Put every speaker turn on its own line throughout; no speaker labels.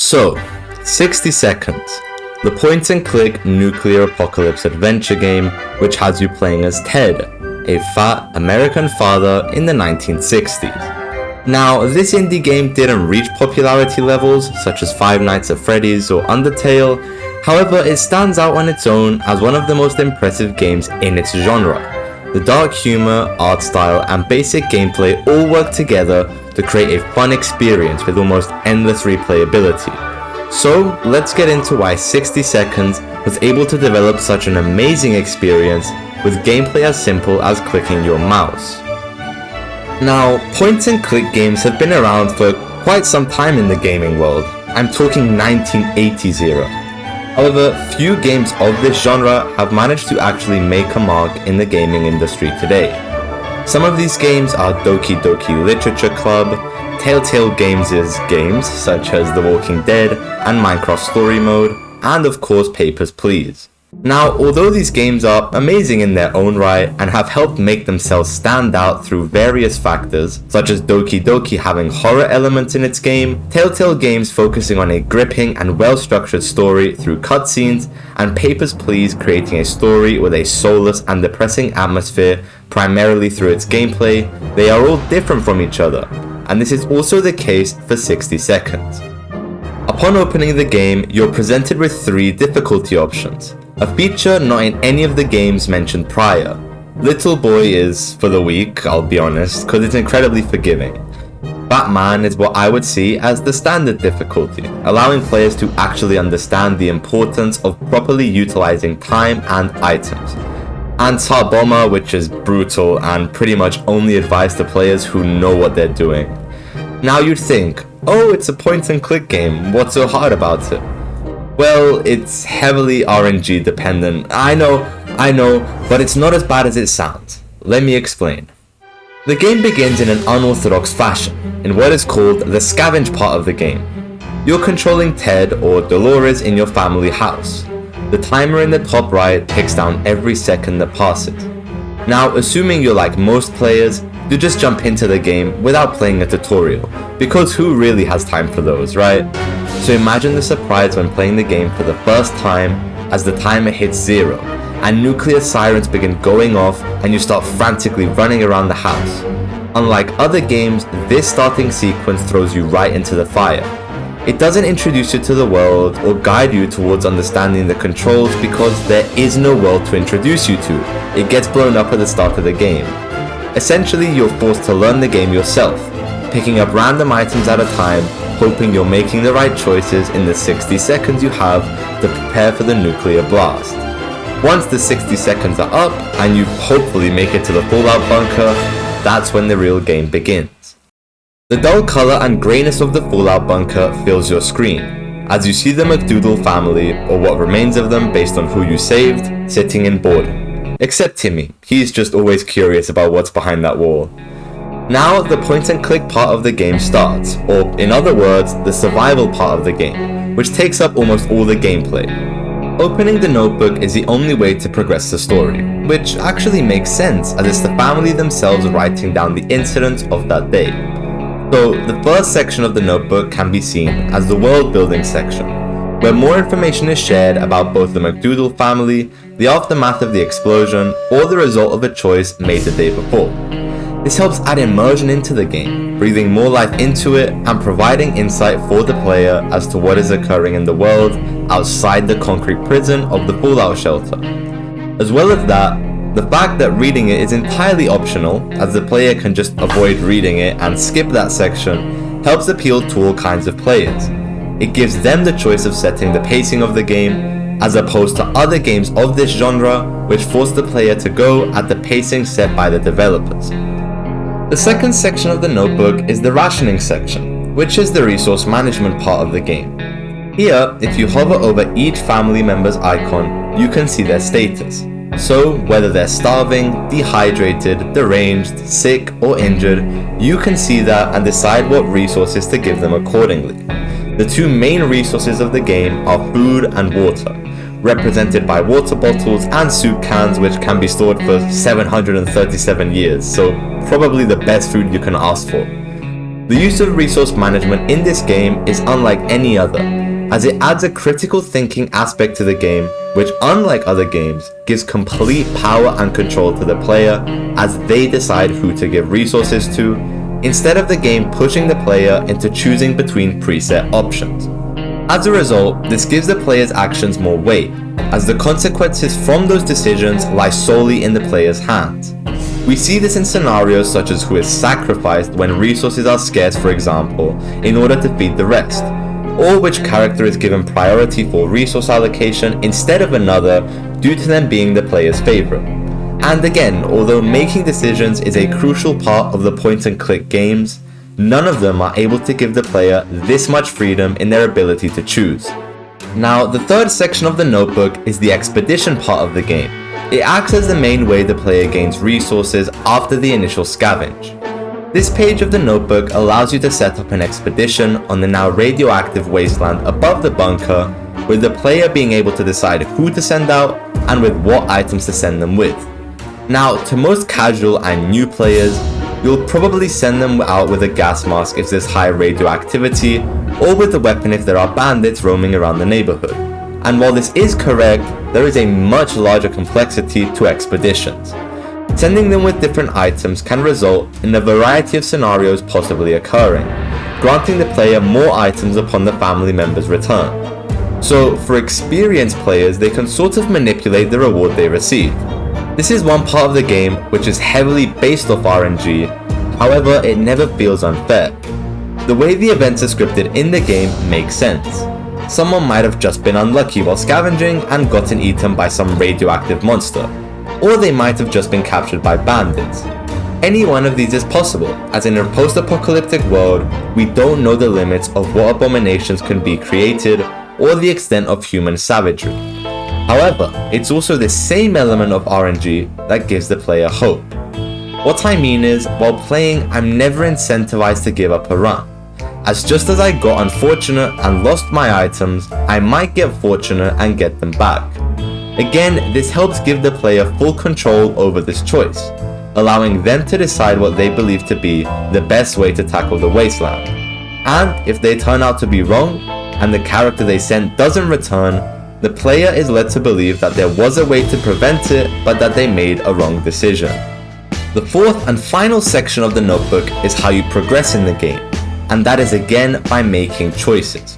So, 60 Seconds, the point-and-click nuclear apocalypse adventure game which has you playing as Ted, a fat American father in the 1960s. Now, this indie game didn't reach popularity levels such as Five Nights at Freddy's or Undertale, however it stands out on its own as one of the most impressive games in its genre. The dark humor, art style, and basic gameplay all work together to create a fun experience with almost endless replayability. So, let's get into why 60 Seconds was able to develop such an amazing experience with gameplay as simple as clicking your mouse. Now, point-and-click games have been around for quite some time in the gaming world. I'm talking 1980s era. However, few games of this genre have managed to actually make a mark in the gaming industry today. Some of these games are Doki Doki Literature Club, Telltale Games' games such as The Walking Dead and Minecraft Story Mode, and of course Papers, Please. Now, although these games are amazing in their own right and have helped make themselves stand out through various factors, such as Doki Doki having horror elements in its game, Telltale Games focusing on a gripping and well-structured story through cutscenes, and Papers, Please creating a story with a soulless and depressing atmosphere primarily through its gameplay, they are all different from each other, and this is also the case for 60 Seconds. Upon opening the game, you're presented with 3 difficulty options, a feature not in any of the games mentioned prior. Little Boy is for the weak, I'll be honest, because it's incredibly forgiving. Batman is what I would see as the standard difficulty, allowing players to actually understand the importance of properly utilizing time and items. And Tar Bomber, which is brutal and pretty much only advised to players who know what they're doing. Now you'd think, oh, it's a point-and-click game, what's so hard about it? Well, it's heavily RNG dependent, I know, but it's not as bad as it sounds. Let me explain. The game begins in an unorthodox fashion, in what is called the scavenge part of the game. You're controlling Ted or Dolores in your family house. The timer in the top right ticks down every second that passes. Now, assuming you're like most players, you just jump into the game without playing a tutorial, because who really has time for those, right? So imagine the surprise when playing the game for the first time as the timer hits 0, and nuclear sirens begin going off and you start frantically running around the house. Unlike other games, this starting sequence throws you right into the fire. It doesn't introduce you to the world or guide you towards understanding the controls because there is no world to introduce you to. It gets blown up at the start of the game. Essentially, you're forced to learn the game yourself, picking up random items at a time, hoping you're making the right choices in the 60 seconds you have to prepare for the nuclear blast. Once the 60 seconds are up and you hopefully make it to the fallout bunker, that's when the real game begins. The dull color and grayness of the fallout bunker fills your screen, as you see the McDougal family, or what remains of them based on who you saved, sitting in boredom. Except Timmy, he's just always curious about what's behind that wall. Now the point and click part of the game starts, or in other words, the survival part of the game, which takes up almost all the gameplay. Opening the notebook is the only way to progress the story, which actually makes sense as it's the family themselves writing down the incidents of that day. So the first section of the notebook can be seen as the world building section, where more information is shared about both the McDougal family, the aftermath of the explosion, or the result of a choice made the day before. This helps add immersion into the game, breathing more life into it and providing insight for the player as to what is occurring in the world outside the concrete prison of the fallout shelter. As well as that, the fact that reading it is entirely optional, as the player can just avoid reading it and skip that section, helps appeal to all kinds of players. It gives them the choice of setting the pacing of the game, as opposed to other games of this genre which force the player to go at the pacing set by the developers. The second section of the notebook is the rationing section, which is the resource management part of the game. Here, if you hover over each family member's icon, you can see their status. So, whether they're starving, dehydrated, deranged, sick, or injured, you can see that and decide what resources to give them accordingly. The 2 main resources of the game are food and water, represented by water bottles and soup cans which can be stored for 737 years, so probably the best food you can ask for. The use of resource management in this game is unlike any other, as it adds a critical thinking aspect to the game, which unlike other games, gives complete power and control to the player as they decide who to give resources to, instead of the game pushing the player into choosing between preset options. As a result, this gives the player's actions more weight, as the consequences from those decisions lie solely in the player's hands. We see this in scenarios such as who is sacrificed when resources are scarce, for example, in order to feed the rest, or which character is given priority for resource allocation instead of another due to them being the player's favorite. And again, although making decisions is a crucial part of the point-and-click games, none of them are able to give the player this much freedom in their ability to choose. Now, the third section of the notebook is the expedition part of the game. It acts as the main way the player gains resources after the initial scavenge. This page of the notebook allows you to set up an expedition on the now radioactive wasteland above the bunker, with the player being able to decide who to send out and with what items to send them with. Now, to most casual and new players, you'll probably send them out with a gas mask if there's high radioactivity, or with the weapon if there are bandits roaming around the neighborhood. And while this is correct, there is a much larger complexity to expeditions. Sending them with different items can result in a variety of scenarios possibly occurring, granting the player more items upon the family member's return. So, for experienced players, they can sort of manipulate the reward they receive. This is one part of the game which is heavily based off RNG, however, it never feels unfair. The way the events are scripted in the game makes sense. Someone might have just been unlucky while scavenging and gotten eaten by some radioactive monster, or they might have just been captured by bandits. Any one of these is possible, as in a post-apocalyptic world, we don't know the limits of what abominations can be created or the extent of human savagery. However, it's also the same element of RNG that gives the player hope. What I mean is, while playing, I'm never incentivized to give up a run, as just as I got unfortunate and lost my items, I might get fortunate and get them back. Again, this helps give the player full control over this choice, allowing them to decide what they believe to be the best way to tackle the wasteland. And if they turn out to be wrong, and the character they sent doesn't return, the player is led to believe that there was a way to prevent it, but that they made a wrong decision. The fourth and final section of the notebook is how you progress in the game, and that is again by making choices.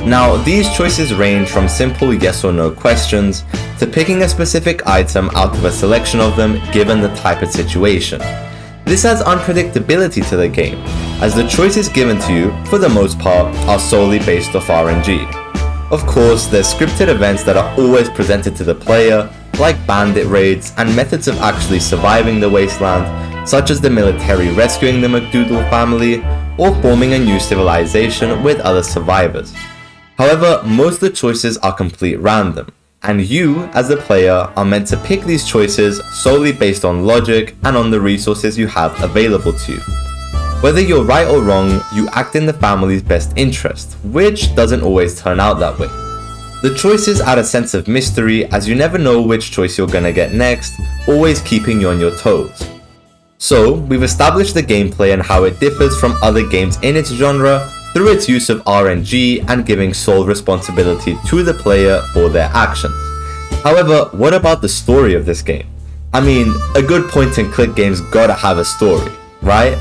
Now, these choices range from simple yes or no questions to picking a specific item out of a selection of them given the type of situation. This adds unpredictability to the game, as the choices given to you, for the most part, are solely based off RNG. Of course, there's scripted events that are always presented to the player, like bandit raids and methods of actually surviving the wasteland, such as the military rescuing the McDoodle family, or forming a new civilization with other survivors. However, most of the choices are complete random, and you, as the player, are meant to pick these choices solely based on logic and on the resources you have available to you. Whether you're right or wrong, you act in the family's best interest, which doesn't always turn out that way. The choices add a sense of mystery, as you never know which choice you're gonna get next, always keeping you on your toes. So, we've established the gameplay and how it differs from other games in its genre through its use of RNG and giving sole responsibility to the player for their actions. However, what about the story of this game? I mean, a good point-and-click game's gotta have a story, right?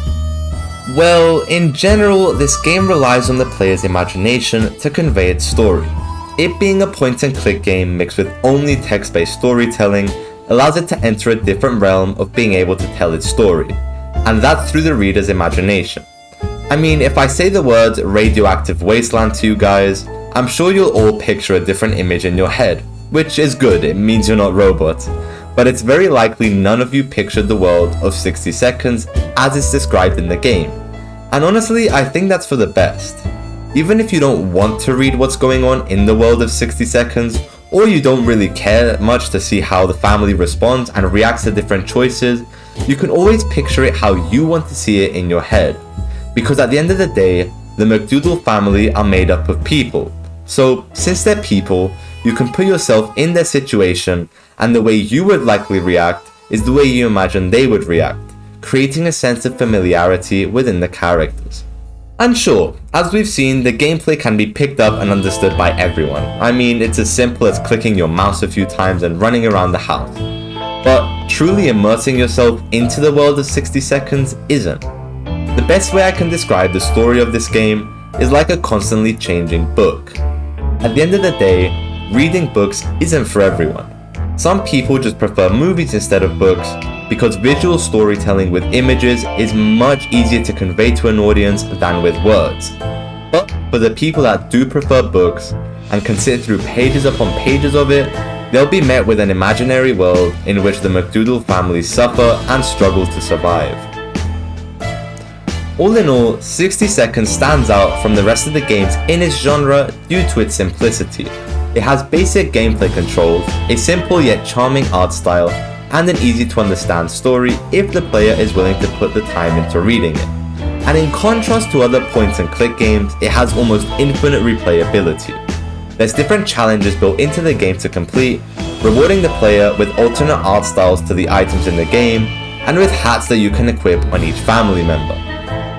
Well, in general, this game relies on the player's imagination to convey its story. It being a point-and-click game mixed with only text-based storytelling allows it to enter a different realm of being able to tell its story, and that's through the reader's imagination. I mean, if I say the words radioactive wasteland to you guys, I'm sure you'll all picture a different image in your head, which is good, it means you're not robots, but it's very likely none of you pictured the world of 60 Seconds as it's described in the game. And honestly, I think that's for the best. Even if you don't want to read what's going on in the world of 60 Seconds, or you don't really care much to see how the family responds and reacts to different choices, you can always picture it how you want to see it in your head. Because at the end of the day, the McDoodle family are made up of people. So, since they're people, you can put yourself in their situation, and the way you would likely react is the way you imagine they would react, creating a sense of familiarity within the characters. And sure, as we've seen, the gameplay can be picked up and understood by everyone. I mean, it's as simple as clicking your mouse a few times and running around the house. But truly immersing yourself into the world of 60 Seconds isn't. The best way I can describe the story of this game is like a constantly changing book. At the end of the day, reading books isn't for everyone. Some people just prefer movies instead of books because visual storytelling with images is much easier to convey to an audience than with words. But for the people that do prefer books and can sit through pages upon pages of it, they'll be met with an imaginary world in which the McDoodle family suffer and struggle to survive. All in all, 60 Seconds stands out from the rest of the games in its genre due to its simplicity. It has basic gameplay controls, a simple yet charming art style, and an easy to understand story if the player is willing to put the time into reading it. And in contrast to other point and click games, it has almost infinite replayability. There's different challenges built into the game to complete, rewarding the player with alternate art styles to the items in the game, and with hats that you can equip on each family member.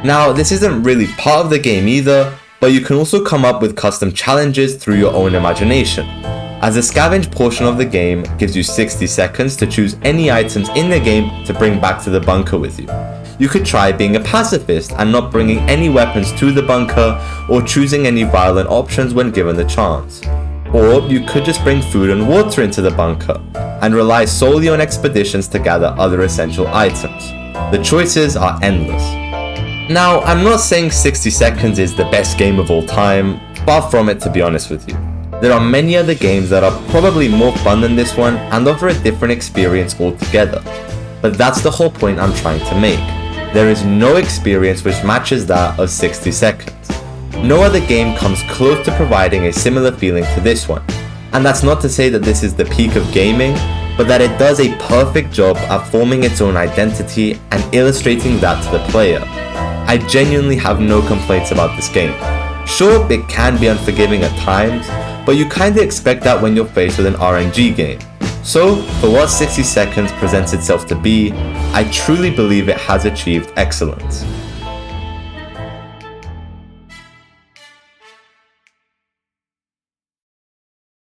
Now, this isn't really part of the game either, but you can also come up with custom challenges through your own imagination, as the scavenge portion of the game gives you 60 seconds to choose any items in the game to bring back to the bunker with you. You could try being a pacifist and not bringing any weapons to the bunker or choosing any violent options when given the chance. Or you could just bring food and water into the bunker and rely solely on expeditions to gather other essential items. The choices are endless. Now, I'm not saying 60 Seconds is the best game of all time, far from it to be honest with you. There are many other games that are probably more fun than this one and offer a different experience altogether. But that's the whole point I'm trying to make. There is no experience which matches that of 60 Seconds. No other game comes close to providing a similar feeling to this one. And that's not to say that this is the peak of gaming, but that it does a perfect job at forming its own identity and illustrating that to the player. I genuinely have no complaints about this game. Sure, it can be unforgiving at times, but you kinda expect that when you're faced with an RNG game. So, for what 60 Seconds presents itself to be, I truly believe it has achieved excellence.